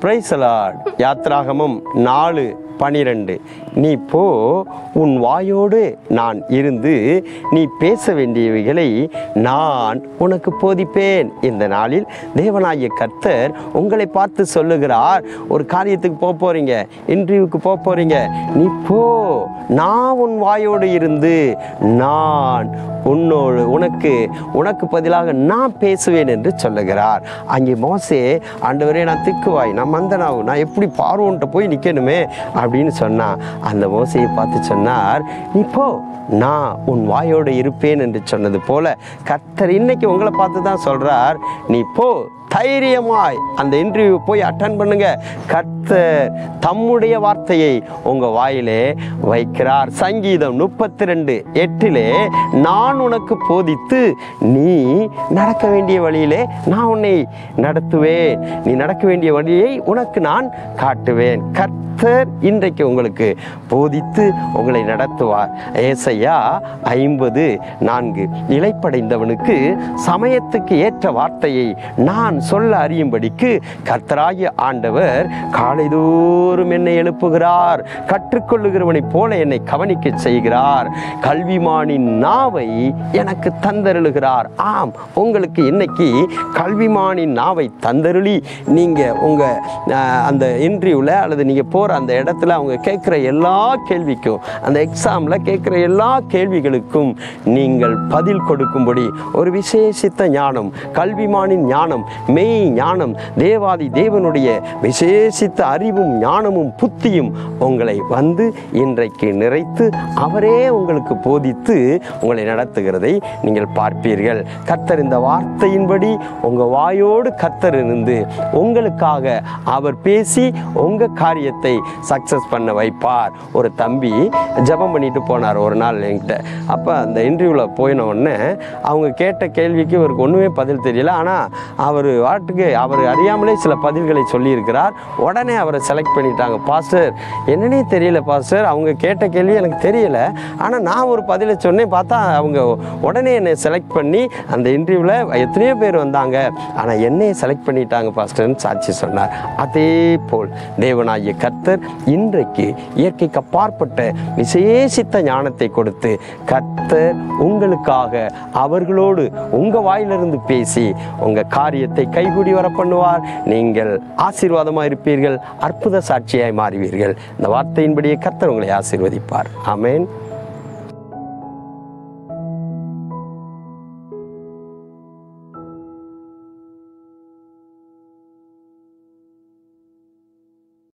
Praise the Lord. யாத்ராகமம் 4:12. நீ போ, உன் வாயோடு நான் இருந்து நீ பேச வேண்டியவைகளை நான் உனக்கு போதிப்பேன். இந்த நாளில் தேவனாகிய கர்த்தர் உங்களை பார்த்து சொல்லுகிறார், ஒரு காரியத்துக்கு போக போறீங்க, இன்டர்வியூக்கு போக போறீங்க, நீ போ, நான் உன் வாயோடு இருந்து நான் உனக்கு பதிலாக நான் பேசுவேன் என்று சொல்லுகிறார். அங்கே மோசே, ஆண்டவரே நான் திக்குவாய், நான் மந்தனாவும், நான் எப்படி பார்வோன்ட்ட போய் நிற்கணுமே அப்படின்னு சொன்னான். அந்த மோசையை பார்த்து சொன்னார், நீ போ, நான் உன் வாயோடு இருப்பேன் என்று சொன்னது போல கர்த்தர் இன்னைக்கு உங்களை பார்த்து தான் சொல்றார், நீ போ, தைரியமாய் அந்த இன்டர்வியூ போய் அட்டன் பண்ணுங்க. கர்த்தர் தம்முடைய வார்த்தையை உங்க வாயிலே வைக்கிறார். சங்கீதம் 32:8 நான் உனக்கு போதித்து நீ நடக்க வேண்டிய வழியிலே நான் உன்னை நடத்துவேன், நீ நடக்க வேண்டிய வழியை உனக்கு நான் காட்டுவேன். கர்த்தர் இன்றைக்கு உங்களுக்கு போதித்து உங்களை நடத்துவார். ஏசாயா 50:4 இளைப்படைந்தவனுக்கு சமயத்துக்கு ஏற்ற வார்த்தையை நான் சொல்ல அறியும்படிக்கு கர்த்தராகிய ஆண்டவர் காலைதோறும் என்னை எழுப்புகிறார், கற்றுக்கொள்ளுகிறவனைப் போல என்னை கவனிக்க செய்கிறார், கல்விமானின் நாவை எனக்கு தந்தருளுகிறார். ஆம், உங்களுக்கு இன்னைக்கு கல்விமானின் நாவை தந்தருளி நீங்கள் உங்கள் அந்த இன்டர்வியூவில் அல்லது நீங்கள் போகிற அந்த இடத்துல அவங்க கேட்குற எல்லா கேள்விக்கும், அந்த எக்ஸாமில் கேட்குற எல்லா கேள்விகளுக்கும் நீங்கள் பதில் கொடுக்கும்படி ஒரு விசேஷித்த ஞானம், கல்விமானின் ஞானம், மெய் ஞானம், தேவாதி தேவனுடைய விசேஷித்த அறிவும் ஞானமும் புத்தியும் உங்களை வந்து இன்றைக்கு நிறைத்து அவரே உங்களுக்கு போதித்து உங்களை நடத்துகிறதை நீங்கள் பார்ப்பீர்கள். கர்த்தர் இந்த வார்த்தையின்படி உங்கள் வாயோடு கர்த்தர் இருந்து உங்களுக்காக அவர் பேசி உங்கள் காரியத்தை சக்ஸஸ் பண்ண வைப்பார். ஒரு தம்பி ஜெபம் பண்ணிட்டு போனார் ஒரு நாள் என்கிட்ட. அப்போ அந்த இன்டர்வியூவில் போயின உடனே அவங்க கேட்ட கேள்விக்கு இவருக்கு ஒன்றுமே பதில் தெரியல. ஆனால் அவர் அவர் அறியாமலே சில பதில்களை சொல்லியிருக்கிறார். உடனே அவரை செலக்ட் பண்ணிட்டாங்க. பாஸ்டர், என்னன்னே தெரியல பாஸ்டர், அவங்க கேட்ட கேள்வி எனக்கு தெரியல, ஆனால் நான் ஒரு பதிலை சொன்னேன், பார்த்தா அவங்க உடனே என்னை செலக்ட் பண்ணி அந்த இன்டர்வியூவில் எத்தனையோ பேர் வந்தாங்க, ஆனால் என்னையை செலக்ட் பண்ணிட்டாங்க பாஸ்டர்னு சாட்சி சொன்னார். அதே போல் தேவனாகிய கர்த்தர் இன்றைக்கு இயற்கைக்கு அப்பாற்பட்ட விசேஷித்த ஞானத்தை கொடுத்து கர்த்தர் உங்களுக்காக அவர்களோடு உங்கள் வாயிலிருந்து பேசி உங்கள் காரியத்தை கைகூடி வர பண்ணுவார். நீங்கள் ஆசீர்வாதமாக இருப்பீர்கள், அற்புத சாட்சியாய் மாறுவீர்கள். இந்த வார்த்தையின்படியே கர்த்தர் உங்களை ஆசீர்வதிப்பார். ஆமென்.